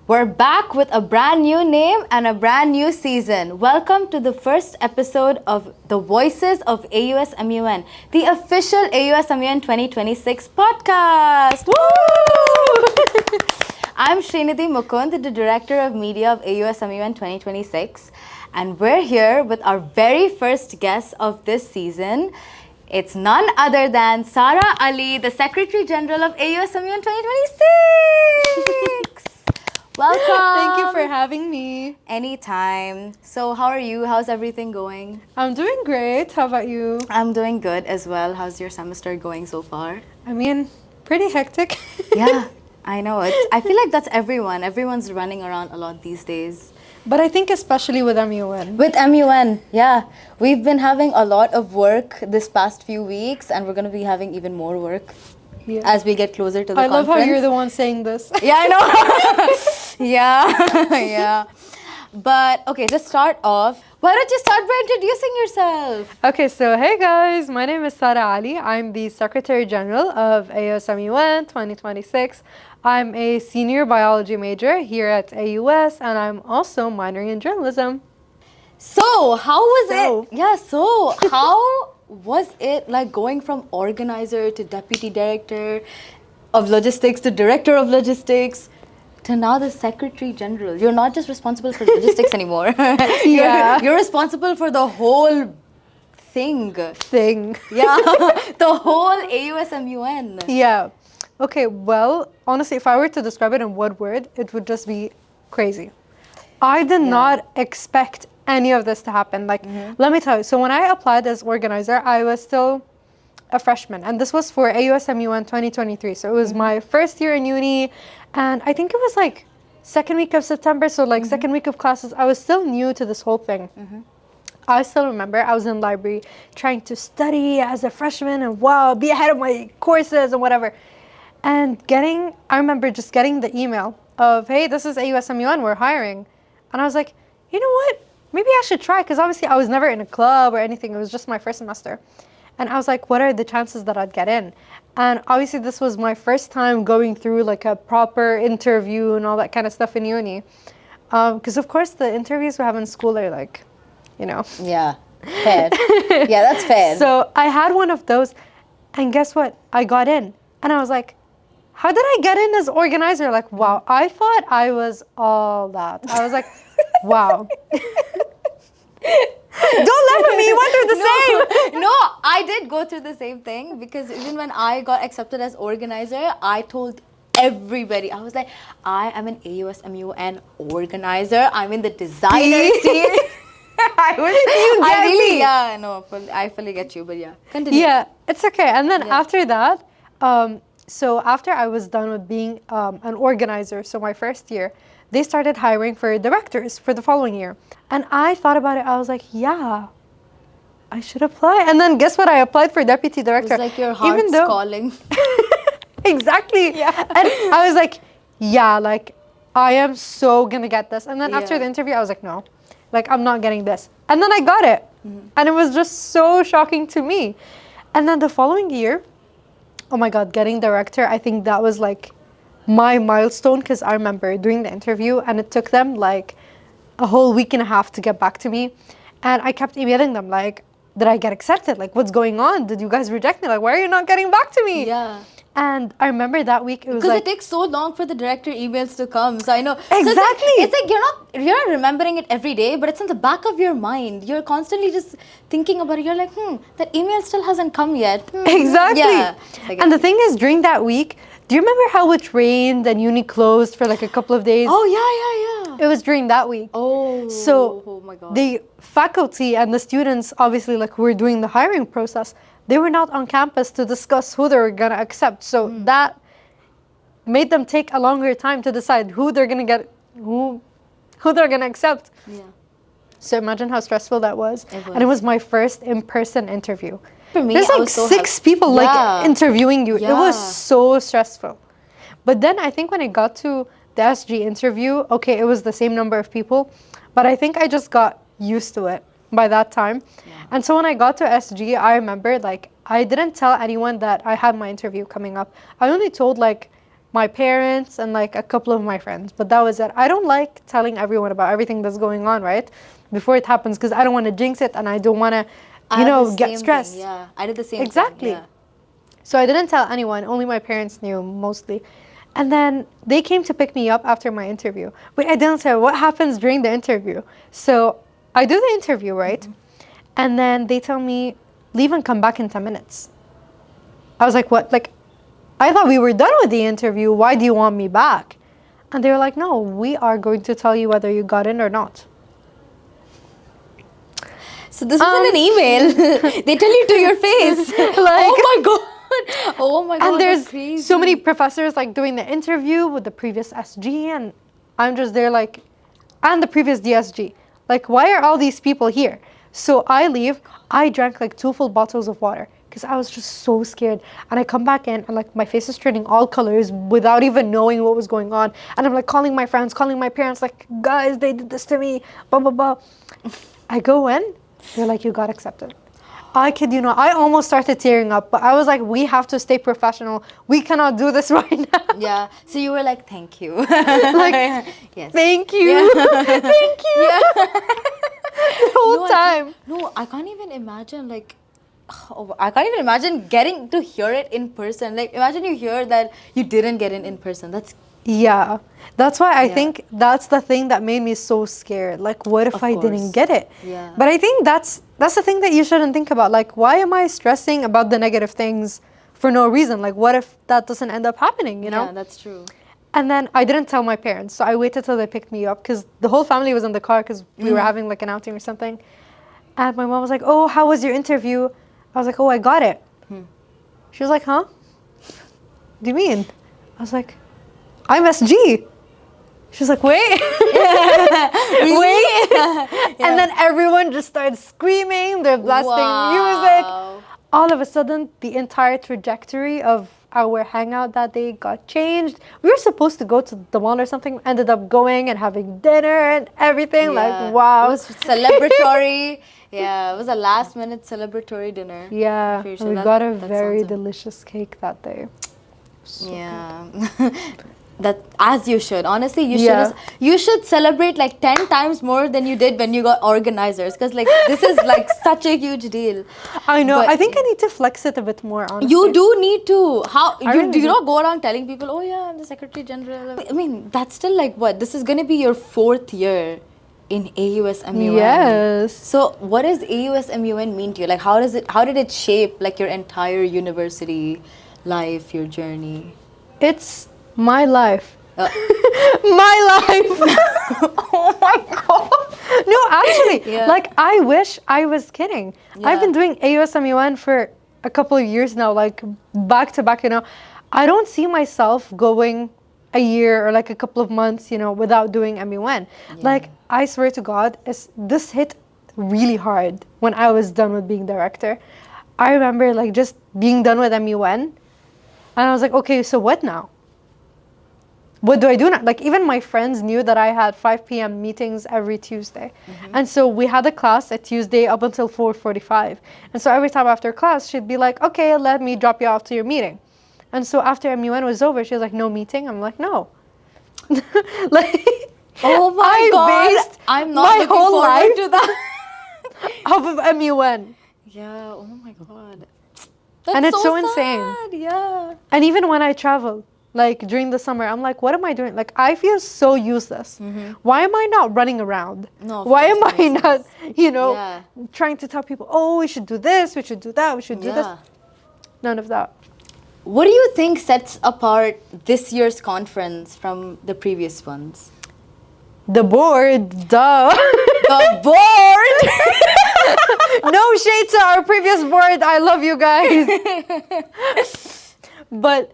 We're back with a brand new name and a brand new season. Welcome to the first episode of The Voices of AUSMUN, the official AUSMUN 2026 podcast. Woo! I'm Shrinidhi Mukund, the Director of Media of AUSMUN 2026, and we're here with our very first guest of this season. It's none other than Sara Ali, the Secretary General of AUSMUN 2026. Welcome. Thank you for having me. Anytime. So how are you? How's everything going? I'm doing great. How about you? I'm doing good as well. How's your semester going so far? I mean, pretty hectic. Yeah, I know. I feel like that's everyone. Everyone's running around a lot these days. But I think especially with MUN. With MUN, yeah. We've been having a lot of work this past few weeks, and we're going to be having even more work as we get closer to the I conference. love how you're the one saying this. Yeah, I know. yeah. But, okay, to start off, why don't you start by introducing yourself? Okay, so hey guys, my name is Sara Ali. I'm the Secretary General of AUSMUN 2026. I'm a senior biology major here at AUS, and I'm also minoring in journalism. So, how was it? Yeah, so how was it like going from organizer to deputy director of logistics to director of logistics to now the Secretary General? You're not just responsible for logistics anymore. Yeah. You're responsible for the whole thing. Yeah, the whole AUSMUN. Yeah. Okay, well, honestly, if I were to describe it in one word, it would just be crazy. I did not expect any of this to happen. Like, let me tell you. So when I applied as organizer, I was still a freshman. And this was for AUSMUN 2023. So it was my first year in uni. And I think it was like second week of September. So like second week of classes. I was still new to this whole thing. I still remember I was in library trying to study as a freshman and be ahead of my courses and whatever. And I remember just getting the email of, hey, this is AUSMUN, we're hiring. And I was like, you know what? Maybe I should try, because obviously I was never in a club or anything. It was just my first semester. And I was like, what are the chances that I'd get in? And obviously this was my first time going through like a proper interview and all that kind of stuff in uni. Because of course the interviews we have in school are like, you know. Yeah, fair. Yeah, that's fair. So I had one of those, and guess what? I got in. And I was like, how did I get in as organizer? Like, wow, I thought I was all that. I was like, wow. Don't laugh at me, you went through the same. No, I did go through the same thing, because even when I got accepted as organizer, I told everybody, I was like, I am an AUSMUN organizer. I'm in the designer team. I fully get you, but yeah, continue. Yeah, it's okay. And then after that, so after I was done with being an organizer, so my first year, they started hiring for directors for the following year. And I thought about it, I was like, yeah, I should apply. And then guess what? I applied for deputy director. It's like your heart's calling. Exactly. Yeah. And I was like, yeah, like, I am so gonna get this. And then after the interview, I was like, no, like, I'm not getting this. And then I got it. And it was just so shocking to me. And then the following year, oh my God, getting director, I think that was like my milestone, because I remember doing the interview and it took them like a whole week and a half to get back to me. And I kept emailing them like, did I get accepted? Like, what's going on? Did you guys reject me? Like, why are you not getting back to me? Yeah. And I remember that week it was like, because it takes so long for the director emails to come. So I know exactly. So it's like you're not remembering it every day, but it's in the back of your mind. You're constantly just thinking about it. You're like, that email still hasn't come yet. Exactly. Yeah. And the thing is, during that week, do you remember how it rained and uni closed for like a couple of days? Oh yeah. It was during that week. Oh my God. The faculty and the students, obviously, like, who were doing the hiring process, they were not on campus to discuss who they were gonna accept. So that made them take a longer time to decide who they're gonna get, who they're gonna accept. Yeah. So imagine how stressful that was. And it was my first in-person interview. For me, there's like six people like interviewing you. Yeah. It was so stressful. But then I think when it got to the SG interview, okay, it was the same number of people, but I think I just got used to it by that time. And so when I got to SG, I remember like I didn't tell anyone that I had my interview coming up. I only told like my parents, and like a couple of my friends. But that was it. I don't like telling everyone about everything that's going on, right? Before it happens, because I don't want to jinx it and I don't want to, get stressed. Yeah, I did the same Exactly. thing. Yeah. So I didn't tell anyone, only my parents knew mostly. And then they came to pick me up after my interview. But I didn't say what happens during the interview. So I do the interview, right? And then they tell me, leave and come back in 10 minutes. I was like, what? Like, I thought we were done with the interview. Why do you want me back? And they were like, no, we are going to tell you whether you got in or not. So this wasn't an email. They tell you to your face. Oh my god. Oh my god. And there's that's crazy. so many professors like doing the interview with the previous SG, and I'm just there like, and the previous DSG. Like, why are all these people here? So I leave. I drank like 2 full bottles of water because I was just so scared. And I come back in and like my face is turning all colors without even knowing what was going on. And I'm like calling my friends, calling my parents, like, guys, they did this to me, blah, blah, blah. I go in. They're like, you got accepted. I kid you not, I almost started tearing up, but I was like, we have to stay professional. We cannot do this right now. Yeah. So you were like, thank you. Like, yes. thank you. Yeah. Thank you. Yeah. The whole time. I can't even imagine I can't even imagine getting to hear it in person. Like, imagine you hear that you didn't get in person. That's Yeah. That's why I Yeah. think that's the thing that made me so scared. Like, what if Of I course. didn't get it? Yeah. But I think that's the thing that you shouldn't think about. Like, why am I stressing about the negative things for no reason? Like, what if that doesn't end up happening, you know? Yeah, that's true. And then I didn't tell my parents. So I waited till they picked me up because the whole family was in the car because we were having like an outing or something. And my mom was like, oh, how was your interview? I was like, oh, I got it. She was like, huh? What do you mean? I was like, I'm SG. She's like, wait. Wait. And then everyone just started screaming. They're blasting music. All of a sudden, the entire trajectory of our hangout that day got changed. We were supposed to go to the mall or something. Ended up going and having dinner and everything. Yeah. Like, wow. It was celebratory. Yeah, it was a last minute celebratory dinner. Yeah. For And sure. we That- got a that very sounds delicious cake that day. Yeah. That as you should. Honestly, Yeah. you should celebrate like 10 times more than you did when you got organizers, because like this is like such a huge deal. I know. But- I think I need to flex it a bit more, honestly. You do need to. How I you really do you do. not go around telling people, oh yeah, I'm the Secretary General. I mean, that's still like what? This is gonna be your 4th year in AUSMUN. Yes. So what does AUSMUN mean to you? Like how did it shape like your entire university life, your journey? It's my life. Uh, My life. oh my god. No, actually, Yeah. like I wish I was kidding. I've been doing AUSMUN for a couple of years now, like back to back, I don't see myself going a year or like a couple of months, without doing MUN. Like, I swear to God, this hit really hard when I was done with being director. I remember like just being done with MUN and I was like, okay, so what now? What do I do now? Like, even my friends knew that I had 5 p.m. meetings every Tuesday. And so we had a class at Tuesday up until 4:45. And so every time after class, she'd be like, okay, let me drop you off to your meeting. And so after MUN was over, she was like, no meeting? I'm like, no. Like, Oh my god. based I'm not my looking whole forward life to that. off of MUN. Yeah, oh my god. And That's it's so insane. sad, yeah. And even when I travel, like during the summer, I'm like, what am I doing? Like, I feel so useless. Why am I not running around? No, of Why course, am that I makes not, Yeah. trying to tell people, oh, we should do this, we should do that, we should do this. Yeah. None of that. What do you think sets apart this year's conference from the previous ones? The board, duh. The board! No shade to our previous board. I love you guys. But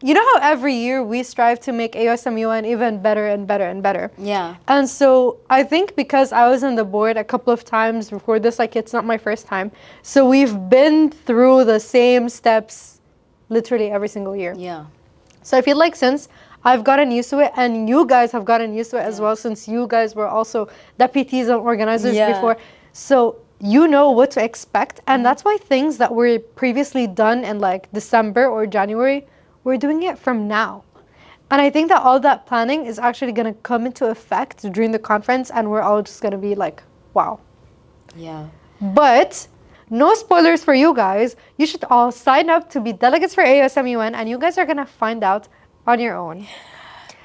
you know how every year we strive to make AUSMUN even better and better and better? Yeah. And so I think because I was on the board a couple of times before this, like it's not my first time. So we've been through the same steps literally every single year. Yeah. So I feel like since I've gotten used to it and you guys have gotten used to it as well, since you guys were also deputies and organizers before. So you know what to expect. And that's why things that were previously done in like December or January, we're doing it from now. And I think that all that planning is actually going to come into effect during the conference, and we're all just going to be like, wow. Yeah. But no spoilers for you guys. You should all sign up to be delegates for AUSMUN, and you guys are going to find out on your own.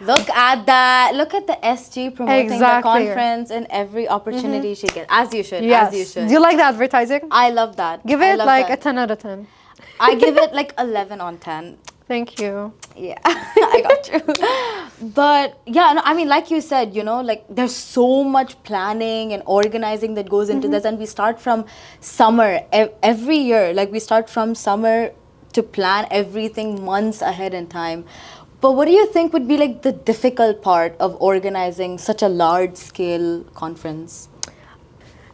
Look at that. Look at the SG promoting the Exactly. conference and every opportunity she gets. As you should. Yes. As you should. Do you like the advertising? I love that. Give I it love like that. a 10 out of 10. I give it like 11 on 10. Thank you. Yeah, I got you. But yeah, no, I mean, like you said, you know, like there's so much planning and organizing that goes into this, and we start from summer every year. Like we start from summer to plan everything months ahead in time. But what do you think would be like the difficult part of organizing such a large scale conference?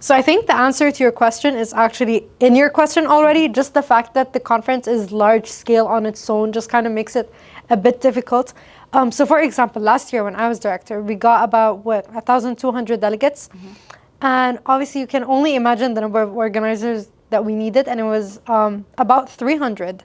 So I think the answer to your question is actually in your question already. Just the fact that the conference is large scale on its own just kind of makes it a bit difficult. So for example, last year when I was director, we got about 1,200 delegates. And obviously you can only imagine the number of organizers that we needed, and it was about 300,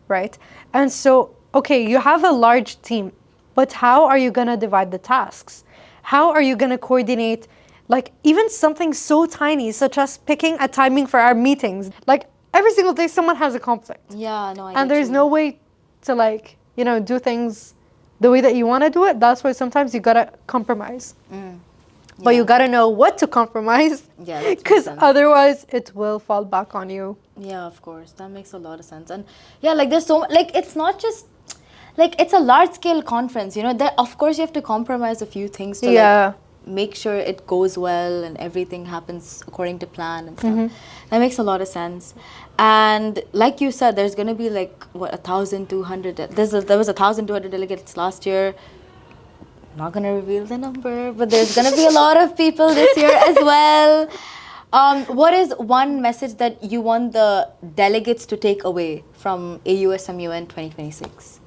right? And so, okay, you have a large team, but how are you gonna divide the tasks? How are you gonna coordinate like even something so tiny, such as picking a timing for our meetings? Like every single day someone has a conflict. Yeah, no, I And get there's you. no way to like, you know, do things the way that you want to do it. That's why sometimes you gotta compromise. But you gotta know what to compromise. Yeah, that makes Because sense. otherwise it will fall back on you. Yeah, of course. That makes a lot of sense. And yeah, like there's so like it's not just like it's a large scale conference, you know. There of course you have to compromise a few things to like make sure it goes well and everything happens according to plan and stuff. That makes a lot of sense. And like you said, there's gonna be like what 1,200. There was 1,200 delegates last year. Not gonna reveal the number, but there's gonna be a lot of people this year as well. What is one message that you want the delegates to take away from AUSMUN 2026?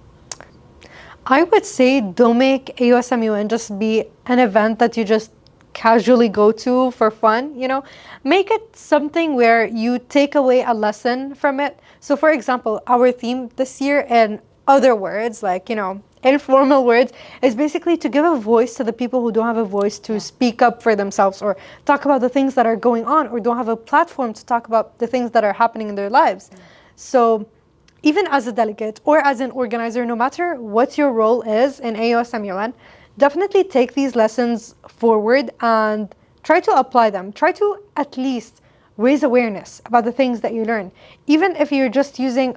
I would say don't make AUSMUN just be an event that you just casually go to for fun, you know. Make it something where you take away a lesson from it. So for example, our theme this year, in other words, like, you know, informal words, is basically to give a voice to the people who don't have a voice to speak up for themselves or talk about the things that are going on, or don't have a platform to talk about the things that are happening in their lives. So even as a delegate or as an organizer, no matter what your role is in AUSMUN, definitely take these lessons forward and try to apply them. Try to at least raise awareness about the things that you learn. Even if you're just using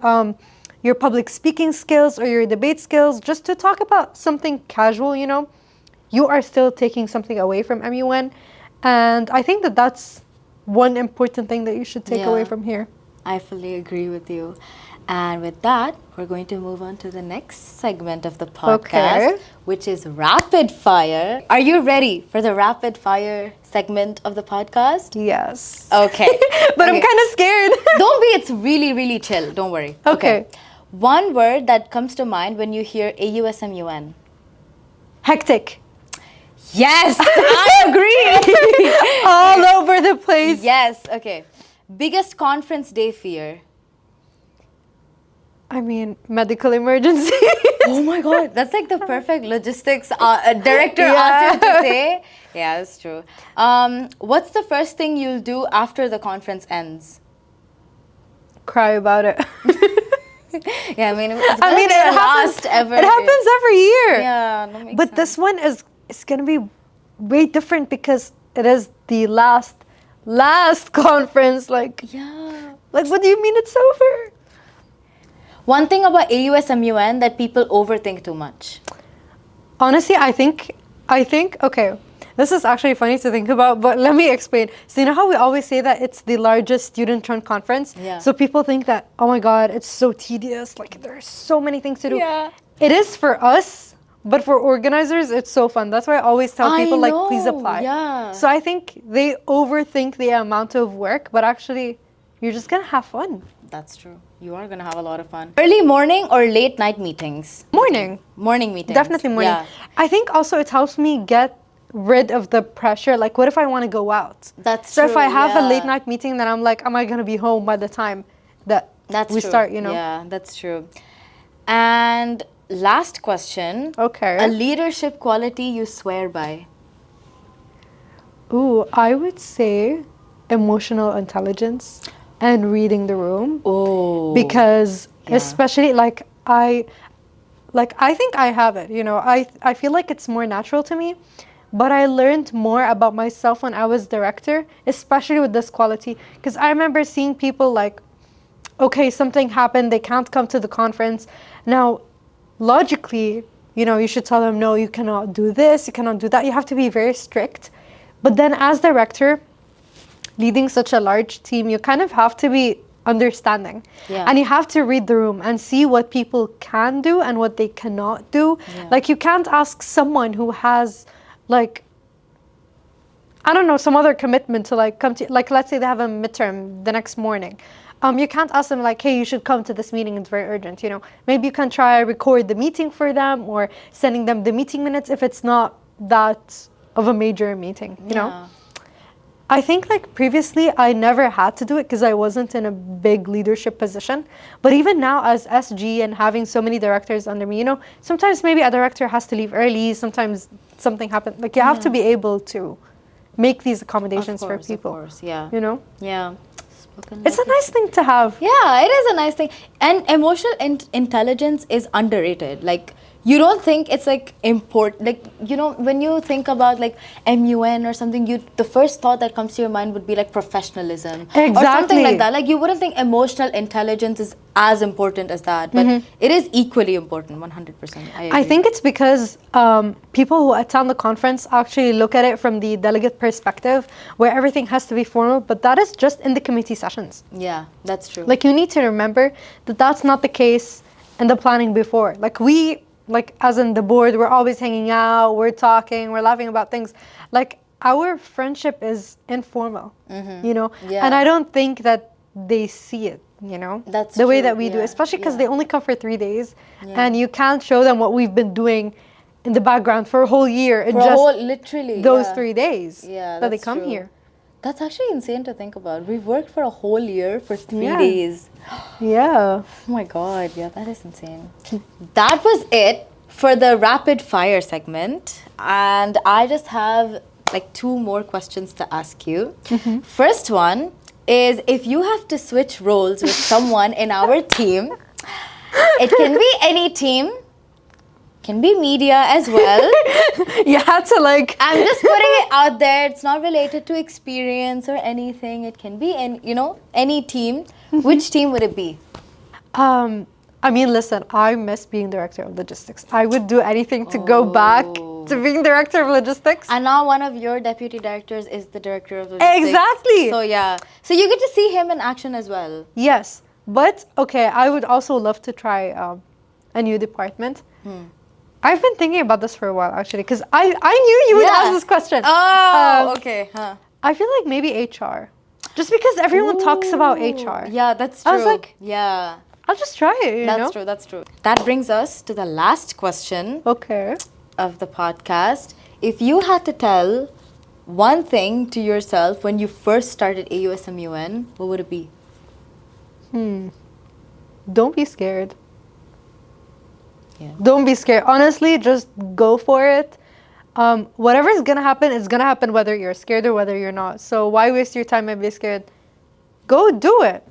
your public speaking skills or your debate skills just to talk about something casual, you know, you are still taking something away from MUN. And I think that that's one important thing that you should take away from here. I fully agree with you. And with that, we're going to move on to the next segment of the podcast, which is rapid fire. Are you ready for the rapid fire segment of the podcast? Yes. Okay. But I'm kind of scared. Don't be, it's really, really chill. Don't worry. Okay. One word that comes to mind when you hear AUSMUN. Hectic. Yes, I agree. All over the place. Yes, okay. Biggest conference day fear. I mean, medical emergency. Oh my God, that's like the perfect logistics director answer to say. Yeah, that's true. What's the first thing you'll do after the conference ends? Cry about it. Yeah, I mean, it's gonna be it our happens, last ever. It happens every year. Yeah, that makes but sense. this one is going to be way different because it is the last conference. Like, like, what do you mean it's over? One thing about AUSMUN that people overthink too much. Honestly, I think, okay, this is actually funny to think about, but let me explain. So you know how we always say that it's the largest student-run conference? Yeah. So people think that, oh my God, it's so tedious. Like, there are so many things to do. Yeah. It is for us, but for organizers, it's so fun. That's why I always tell people, like, please apply. Yeah. So I think they overthink the amount of work, but actually, you're just going to have fun. That's true. You are going to have a lot of fun. Early morning or late night meetings? Morning. Morning meetings. Definitely morning. Yeah. I think also it helps me get rid of the pressure. Like, what if I want to go out? That's so true. if I have yeah. a late night meeting, then I'm like, am I going to be home by the time that That's we true. start, you know? Yeah, that's true. And last question. Okay. A leadership quality you swear by. Ooh, I would say emotional intelligence and reading the room. Oh. Because Yeah. especially I think I have it, you know. I feel like it's more natural to me, but I learned more about myself when I was director, especially with this quality, because I remember seeing people like, okay, something happened, they can't come to the conference. Now, logically, you know, you should tell them, no, you cannot do this, you cannot do that. You have to be very strict. But then as director, leading such a large team, you kind of have to be understanding. Yeah. And you have to read the room and see what people can do and what they cannot do. Yeah. Like, you can't ask someone who has, like, I don't know, some other commitment to like come to, like, let's say they have a midterm the next morning. You can't ask them like, hey, you should come to this meeting, it's very urgent, you know. Maybe you can try record the meeting for them or sending them the meeting minutes if it's not that of a major meeting, you know. Yeah. I think like previously I never had to do it because I wasn't in a big leadership position. But even now as SG and having so many directors under me, you know, sometimes maybe a director has to leave early, sometimes something happens. Like, you have to be able to make these accommodations for people. Of course, yeah. You know? Yeah. It's a nice thing to have. Yeah, it is a nice thing. And emotional intelligence is underrated. Like, you don't think it's like important. Like, you know, when you think about like MUN or something, the first thought that comes to your mind would be like professionalism. Or something like that. Like, you wouldn't think emotional intelligence is as important as that. But it is equally important, 100%. I think it's because people who attend the conference actually look at it from the delegate perspective, where everything has to be formal, but that is just in the committee sessions. Yeah, that's true. Like, you need to remember that that's not the case in the planning before. Like, as in the board, we're always hanging out, we're talking, we're laughing about things. Like, our friendship is informal, you know? Yeah. And I don't think that they see it, you know? That's the way true, that we do, yeah, especially because yeah. they only come for 3 days. And you can't show them what we've been doing in the background for a whole year in just literally those yeah. 3 days Yeah, that they that's come true. here. That's actually insane to think about. We've worked for a whole year for 3 Yeah. days. Yeah. Oh my god, yeah, that is insane. That was it for the rapid fire segment. And I just have like 2 more questions to ask you. First one is, if you have to switch roles with someone in our team, it can be any team, can be media as well. You had to like... I'm just putting it out there. It's not related to experience or anything. It can be, any team. Which team would it be? I mean, listen, I miss being director of logistics. I would do anything to go back to being director of logistics. And now one of your deputy directors is the director of logistics. Exactly. So yeah. So you get to see him in action as well. Yes. But, okay, I would also love to try a new department. I've been thinking about this for a while, actually, because I knew you would ask this question. Oh, okay. Huh. I feel like maybe HR. Just because everyone talks about HR. Yeah, that's true. I was like, yeah. I'll just try it, you know? That's true, that's true. That brings us to the last question Okay. of the podcast. If you had to tell one thing to yourself when you first started AUSMUN, what would it be? Don't be scared. Yeah. Don't be scared. Honestly, just go for it. Whatever is going to happen is going to happen whether you're scared or whether you're not. So why waste your time and be scared? Go do it.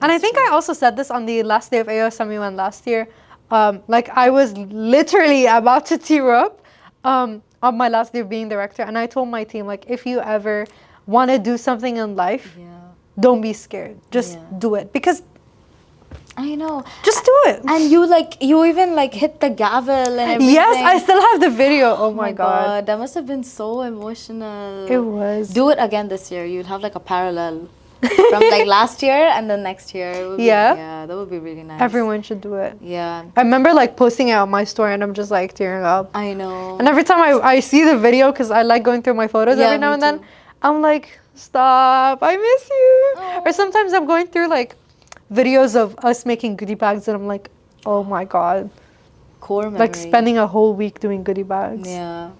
And I think I also said this on the last day of AUSMUN last year. Like, I was literally about to tear up on my last day of being director. And I told my team, like, if you ever want to do something in life, don't be scared. Just do it. Because I know. just do it. And you even hit the gavel and everything. Yes, I still have the video. Oh my god. That must have been so emotional. It was. Do it again this year. You'll have like a parallel from like last year and then next year. It would be, yeah, that would be really nice. Everyone should do it. Yeah. I remember like posting it on my story and I'm just like tearing up. I know. And every time I see the video, because I like going through my photos every now and then, I'm like, stop, I miss you. Oh. Or sometimes I'm going through like videos of us making goodie bags and I'm like, oh my god. Core memory. Like spending a whole week doing goodie bags. Yeah.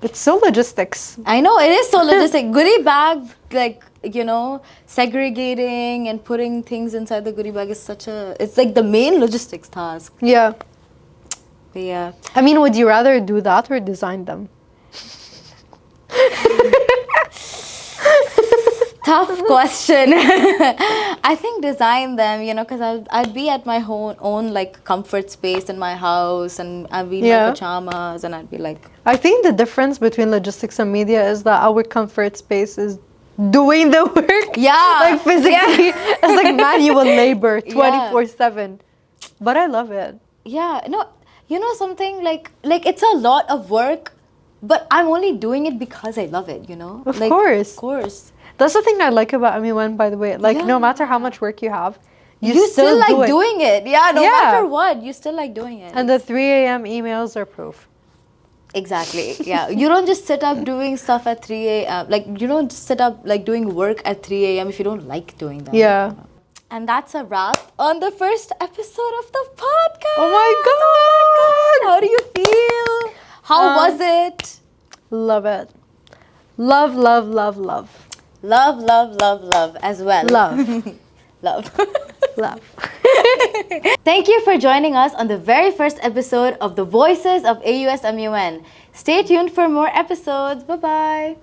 It's so logistics. I know, it is so logistic. Goodie bag, like, segregating and putting things inside the goodie bag is it's like the main logistics task. Yeah. Yeah. I mean, would you rather do that or design them? Tough question. I think design them, you know, because I'd be at my own like comfort space in my house, and I'd be in my pajamas, and I'd be like. I think the difference between logistics and media is that our comfort space is doing the work. Yeah. Like physically, it's like manual labor, 24/7. But I love it. Yeah. No, you know something like it's a lot of work, but I'm only doing it because I love it. You know. Of course. Of course. That's the thing I like about AUSMUN, by the way. Like, no matter how much work you have, you still like doing it. Yeah, no matter what, you still like doing it. And the 3 a.m. emails are proof. Exactly. Yeah. You don't just sit up doing stuff at 3 a.m. Like, you don't sit up like doing work at 3 a.m. if you don't like doing them. Yeah. And that's a wrap on the first episode of the podcast. Oh my God! How do you feel? How was it? Love it. Love, love, love, love. Love, love, love, love as well. Love. Love. Love. Thank you for joining us on the very first episode of The Voices of AUSMUN. Stay tuned for more episodes. Bye-bye.